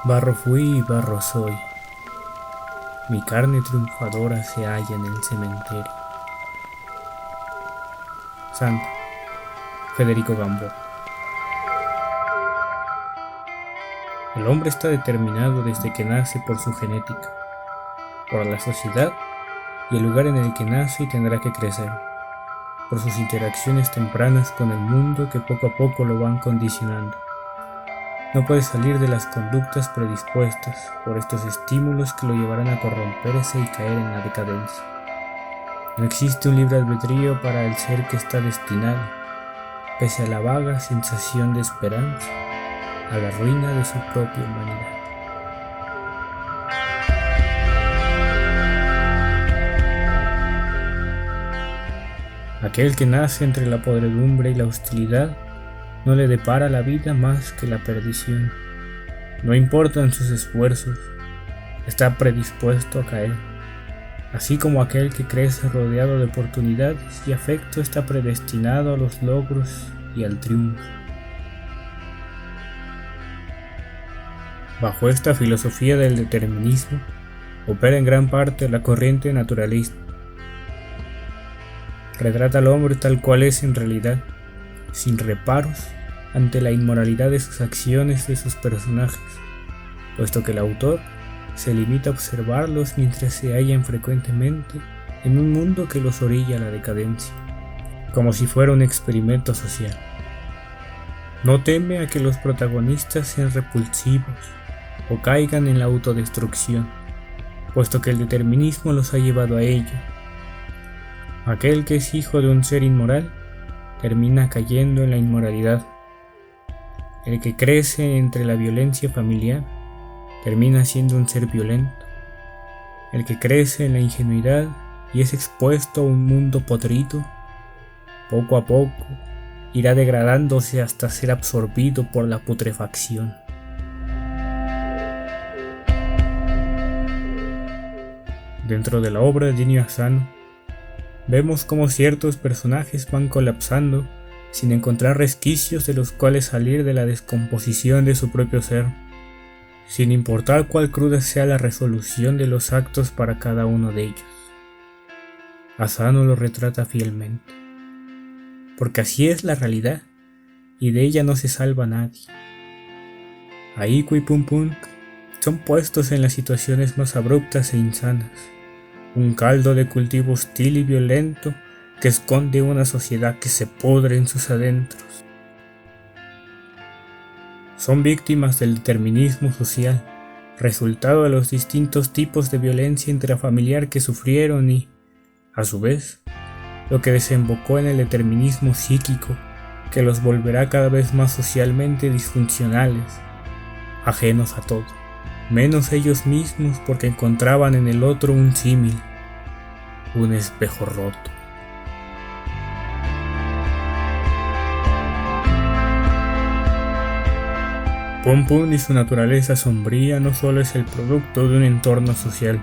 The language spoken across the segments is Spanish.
Barro fui y barro soy. Mi carne triunfadora se halla en el cementerio. Santa Federico Gamboa. El hombre está determinado desde que nace por su genética, por la sociedad y el lugar en el que nace y tendrá que crecer, por sus interacciones tempranas con el mundo que poco a poco lo van condicionando. No puede salir de las conductas predispuestas por estos estímulos que lo llevarán a corromperse y caer en la decadencia. No existe un libre albedrío para el ser que está destinado, pese a la vaga sensación de esperanza, a la ruina de su propia humanidad. Aquel que nace entre la podredumbre y la hostilidad no le depara la vida más que la perdición. No importan sus esfuerzos, está predispuesto a caer. Así como aquel que crece rodeado de oportunidades y afecto está predestinado a los logros y al triunfo. Bajo esta filosofía del determinismo, opera en gran parte la corriente naturalista. Retrata al hombre tal cual es en realidad, sin reparos ante la inmoralidad de sus acciones de sus personajes, puesto que el autor se limita a observarlos mientras se hallan frecuentemente en un mundo que los orilla a la decadencia, como si fuera un experimento social. No teme a que los protagonistas sean repulsivos o caigan en la autodestrucción, puesto que el determinismo los ha llevado a ello. Aquel que es hijo de un ser inmoral termina cayendo en la inmoralidad. El que crece entre la violencia familiar termina siendo un ser violento. El que crece en la ingenuidad y es expuesto a un mundo podrido, poco a poco irá degradándose hasta ser absorbido por la putrefacción. Dentro de la obra de Jinyu Asano, vemos cómo ciertos personajes van colapsando sin encontrar resquicios de los cuales salir de la descomposición de su propio ser, sin importar cuál cruda sea la resolución de los actos para cada uno de ellos. Asano lo retrata fielmente, porque así es la realidad, y de ella no se salva nadie. Aiko y Pum Pum son puestos en las situaciones más abruptas e insanas, un caldo de cultivo hostil y violento que esconde una sociedad que se pudre en sus adentros. Son víctimas del determinismo social, resultado de los distintos tipos de violencia intrafamiliar que sufrieron y, a su vez, lo que desembocó en el determinismo psíquico que los volverá cada vez más socialmente disfuncionales, ajenos a todo, menos ellos mismos porque encontraban en el otro un símil, un espejo roto. Pum Pum y su naturaleza sombría no solo es el producto de un entorno social,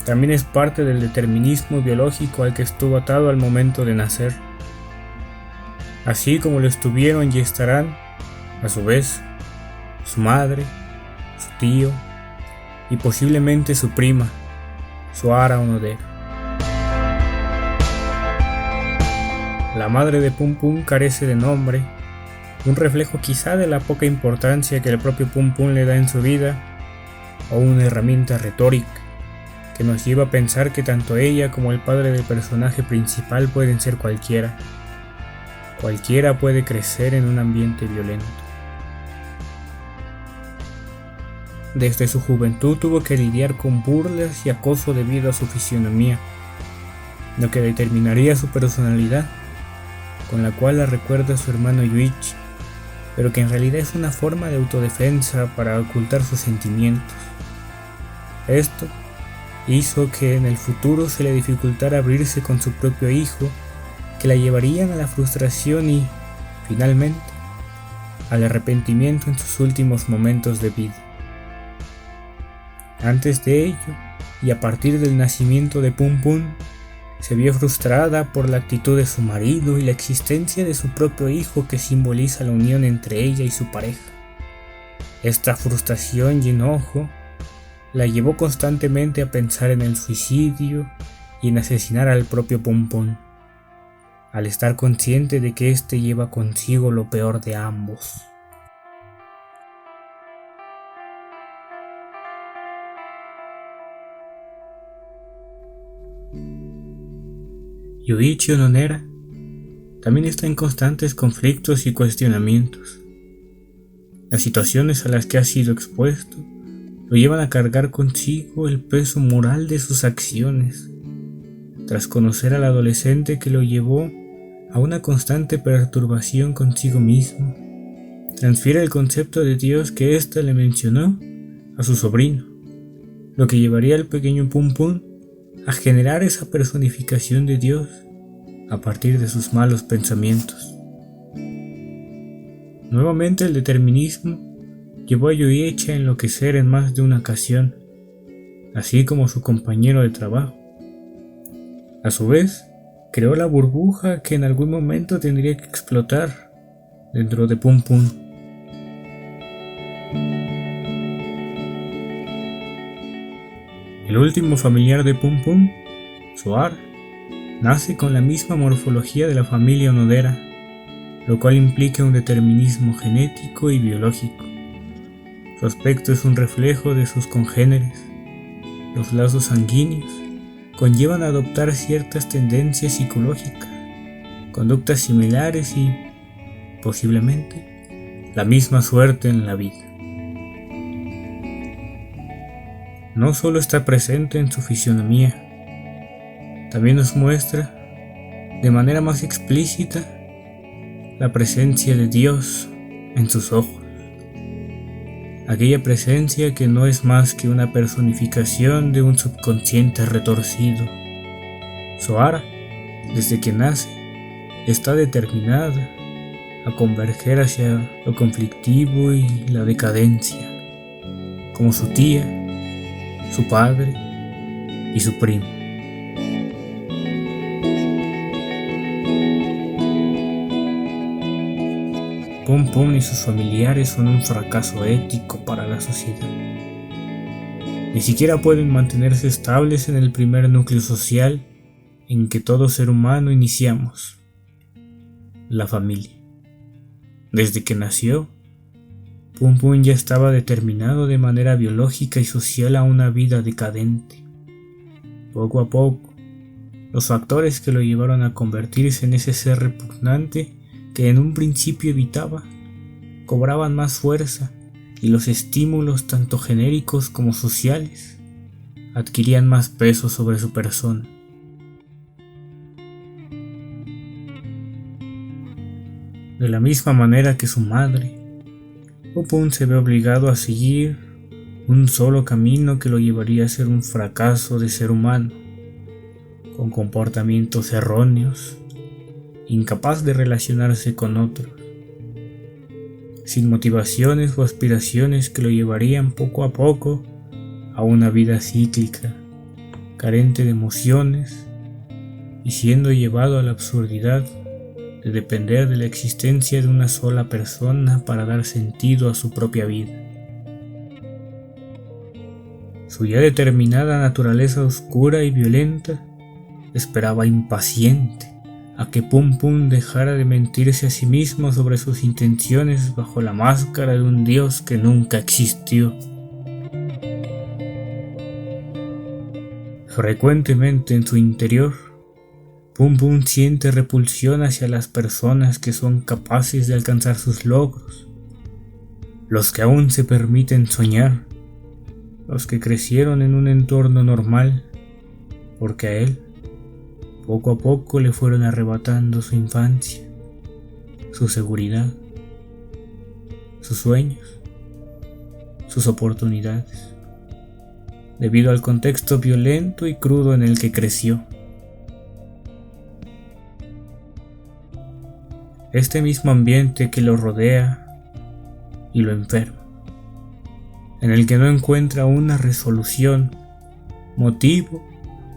también es parte del determinismo biológico al que estuvo atado al momento de nacer, así como lo estuvieron y estarán, a su vez, su madre, su tío y posiblemente su prima, Suara Onodera. La madre de Pum Pum carece de nombre, un reflejo quizá de la poca importancia que el propio Pum Pum le da en su vida, o una herramienta retórica que nos lleva a pensar que tanto ella como el padre del personaje principal pueden ser cualquiera. Cualquiera puede crecer en un ambiente violento. Desde su juventud tuvo que lidiar con burlas y acoso debido a su fisionomía, lo que determinaría su personalidad, con la cual la recuerda a su hermano Yuichi, pero que en realidad es una forma de autodefensa para ocultar sus sentimientos. Esto hizo que en el futuro se le dificultara abrirse con su propio hijo, que la llevarían a la frustración y, finalmente, al arrepentimiento en sus últimos momentos de vida. Antes de ello, y a partir del nacimiento de Pum Pum, se vio frustrada por la actitud de su marido y la existencia de su propio hijo que simboliza la unión entre ella y su pareja. Esta frustración y enojo la llevó constantemente a pensar en el suicidio y en asesinar al propio Pum Pum, al estar consciente de que éste lleva consigo lo peor de ambos. Yuichi Ononera también está en constantes conflictos y cuestionamientos. Las situaciones a las que ha sido expuesto lo llevan a cargar consigo el peso moral de sus acciones, tras conocer al adolescente que lo llevó a una constante perturbación consigo mismo. Transfiere el concepto de Dios que ésta le mencionó a su sobrino, lo que llevaría al pequeño Pum Pum a generar esa personificación de Dios a partir de sus malos pensamientos. Nuevamente el determinismo llevó a Yuichi a enloquecer en más de una ocasión, así como su compañero de trabajo. A su vez, creó la burbuja que en algún momento tendría que explotar dentro de Pum Pum. El último familiar de Pum Pum, Soara, nace con la misma morfología de la familia Onodera, lo cual implica un determinismo genético y biológico. Su aspecto es un reflejo de sus congéneres. Los lazos sanguíneos conllevan a adoptar ciertas tendencias psicológicas, conductas similares y, posiblemente, la misma suerte en la vida. No solo está presente en su fisionomía, también nos muestra, de manera más explícita, la presencia de Dios en sus ojos. Aquella presencia que no es más que una personificación de un subconsciente retorcido. Soara, desde que nace, está determinada a converger hacia lo conflictivo y la decadencia, como su tía, su padre y su primo. Pum Pum y sus familiares son un fracaso ético para la sociedad. Ni siquiera pueden mantenerse estables en el primer núcleo social en que todo ser humano iniciamos, la familia. Desde que nació, Pum Pum ya estaba determinado de manera biológica y social a una vida decadente. Poco a poco, los factores que lo llevaron a convertirse en ese ser repugnante que en un principio evitaba, cobraban más fuerza y los estímulos tanto genéricos como sociales adquirían más peso sobre su persona. De la misma manera que su madre, Pum Pum se ve obligado a seguir un solo camino que lo llevaría a ser un fracaso de ser humano, con comportamientos erróneos, incapaz de relacionarse con otros, sin motivaciones o aspiraciones que lo llevarían poco a poco a una vida cíclica, carente de emociones y siendo llevado a la absurdidad de depender de la existencia de una sola persona para dar sentido a su propia vida. Su ya determinada naturaleza oscura y violenta esperaba impaciente a que Pum Pum dejara de mentirse a sí mismo sobre sus intenciones bajo la máscara de un dios que nunca existió. Frecuentemente en su interior, Pum Pum siente repulsión hacia las personas que son capaces de alcanzar sus logros, los que aún se permiten soñar, los que crecieron en un entorno normal, porque a él poco a poco le fueron arrebatando su infancia, su seguridad, sus sueños, sus oportunidades, debido al contexto violento y crudo en el que creció. Este mismo ambiente que lo rodea y lo enferma, en el que no encuentra una resolución, motivo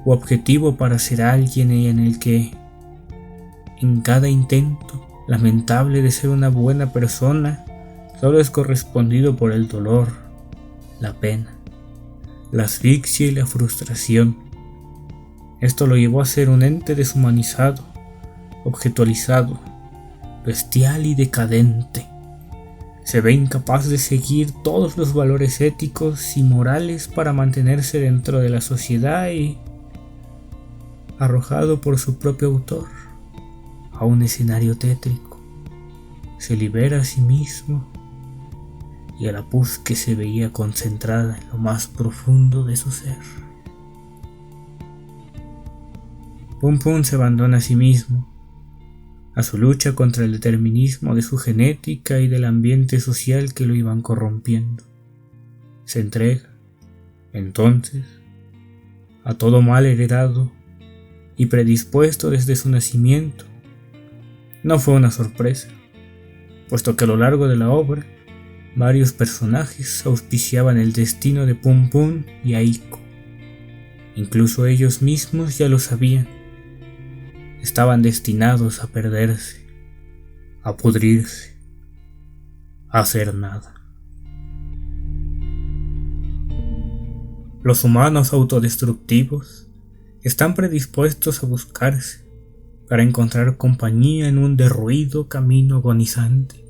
u objetivo para ser alguien y en el que, en cada intento lamentable de ser una buena persona, solo es correspondido por el dolor, la pena, la asfixia y la frustración. Esto lo llevó a ser un ente deshumanizado, objetualizado, bestial y decadente. Se ve incapaz de seguir todos los valores éticos y morales para mantenerse dentro de la sociedad y, arrojado por su propio autor a un escenario tétrico, se libera a sí mismo y a la pus que se veía concentrada en lo más profundo de su ser. Pum Pum se abandona a sí mismo, a su lucha contra el determinismo de su genética y del ambiente social que lo iban corrompiendo. Se entrega, entonces, a todo mal heredado y predispuesto desde su nacimiento. No fue una sorpresa, puesto que a lo largo de la obra, varios personajes auspiciaban el destino de Pum Pum y Aiko. Incluso ellos mismos ya lo sabían. Estaban destinados a perderse, a pudrirse, a hacer nada. Los humanos autodestructivos están predispuestos a buscarse para encontrar compañía en un derruido camino agonizante,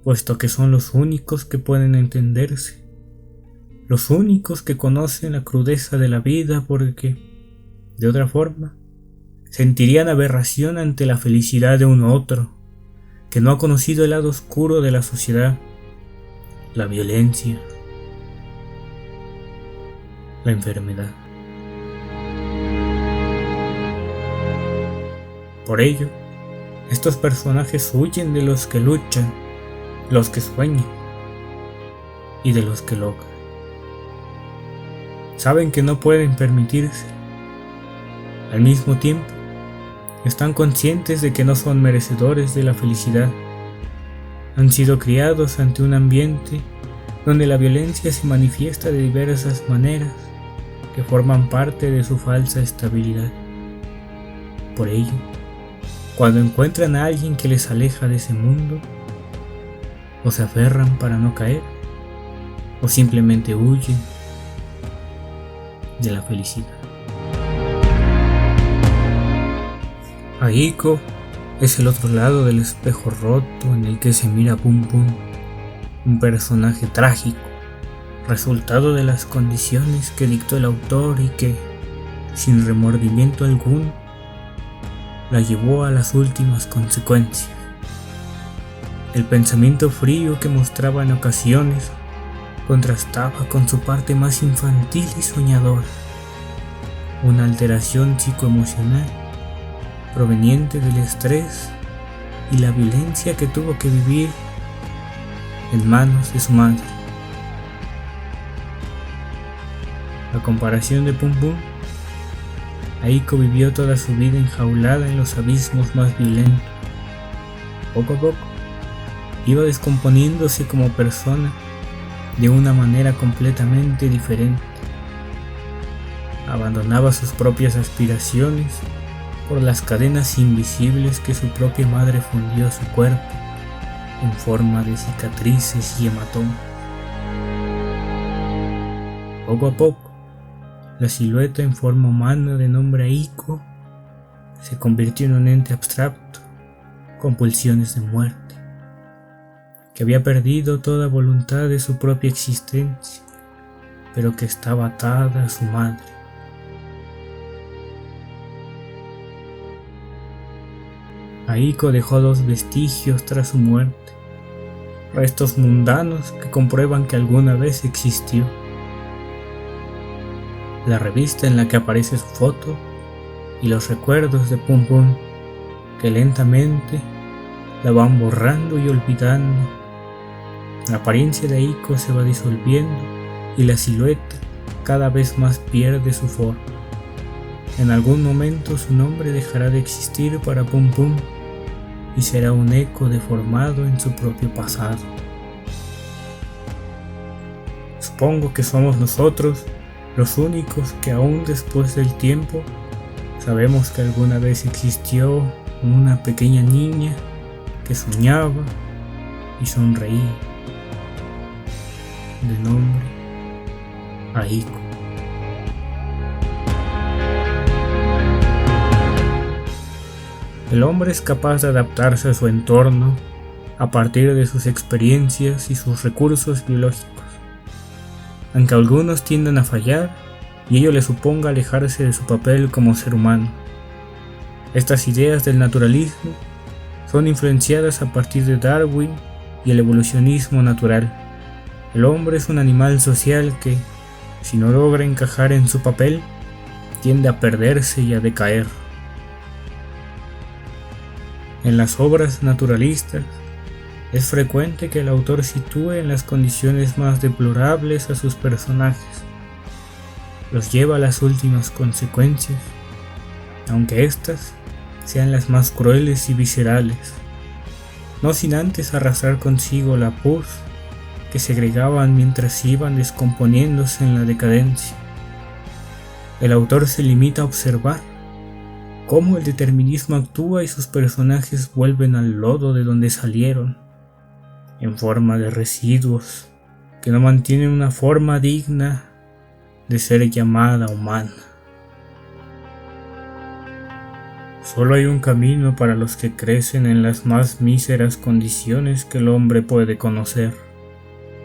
puesto que son los únicos que pueden entenderse, los únicos que conocen la crudeza de la vida, porque, de otra forma, sentirían aberración ante la felicidad de un otro que no ha conocido el lado oscuro de la sociedad, la violencia, la enfermedad. Por ello, estos personajes huyen de los que luchan, los que sueñan y de los que logran. Saben que no pueden permitirse. Al mismo tiempo, están conscientes de que no son merecedores de la felicidad. Han sido criados ante un ambiente donde la violencia se manifiesta de diversas maneras que forman parte de su falsa estabilidad. Por ello, cuando encuentran a alguien que les aleja de ese mundo, o se aferran para no caer, o simplemente huyen de la felicidad. Aiko es el otro lado del espejo roto en el que se mira Pum Pum, un personaje trágico, resultado de las condiciones que dictó el autor y que, sin remordimiento alguno, la llevó a las últimas consecuencias. El pensamiento frío que mostraba en ocasiones contrastaba con su parte más infantil y soñadora, una alteración psicoemocional proveniente del estrés y la violencia que tuvo que vivir en manos de su madre. A comparación de Pum Pum, Aiko vivió toda su vida enjaulada en los abismos más violentos. Poco a poco, iba descomponiéndose como persona de una manera completamente diferente. Abandonaba sus propias aspiraciones por las cadenas invisibles que su propia madre fundió a su cuerpo en forma de cicatrices y hematomas. Poco a poco, la silueta en forma humana de nombre Aiko se convirtió en un ente abstracto con pulsiones de muerte, que había perdido toda voluntad de su propia existencia, pero que estaba atada a su madre. Aiko dejó dos vestigios tras su muerte, restos mundanos que comprueban que alguna vez existió. La revista en la que aparece su foto y los recuerdos de Pum Pum, que lentamente la van borrando y olvidando. La apariencia de Aiko se va disolviendo y la silueta cada vez más pierde su forma. En algún momento su nombre dejará de existir para Pum Pum y será un eco deformado en su propio pasado. Supongo que somos nosotros los únicos que aún después del tiempo sabemos que alguna vez existió una pequeña niña que soñaba y sonreía. De nombre Aiko. El hombre es capaz de adaptarse a su entorno a partir de sus experiencias y sus recursos biológicos, aunque algunos tiendan a fallar y ello le suponga alejarse de su papel como ser humano. Estas ideas del naturalismo son influenciadas a partir de Darwin y el evolucionismo natural. El hombre es un animal social que, si no logra encajar en su papel, tiende a perderse y a decaer. En las obras naturalistas, es frecuente que el autor sitúe en las condiciones más deplorables a sus personajes, los lleva a las últimas consecuencias, aunque éstas sean las más crueles y viscerales, no sin antes arrastrar consigo la pus que segregaban mientras iban descomponiéndose en la decadencia. El autor se limita a observar cómo el determinismo actúa y sus personajes vuelven al lodo de donde salieron, en forma de residuos que no mantienen una forma digna de ser llamada humana. Solo hay un camino para los que crecen en las más míseras condiciones que el hombre puede conocer,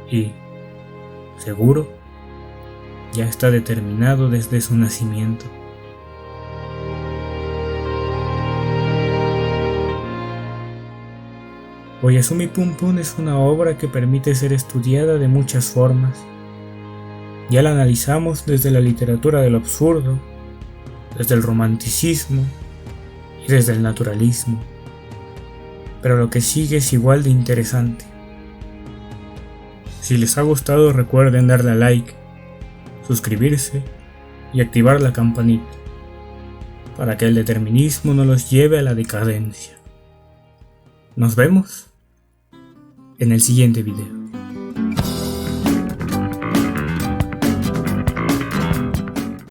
y, seguro, ya está determinado desde su nacimiento. Oyasumi Pum Pum es una obra que permite ser estudiada de muchas formas. Ya la analizamos desde la literatura de lo absurdo, desde el romanticismo y desde el naturalismo, pero lo que sigue es igual de interesante. Si les ha gustado, recuerden darle a like, suscribirse y activar la campanita para que el determinismo no los lleve a la decadencia. Nos vemos en el siguiente video.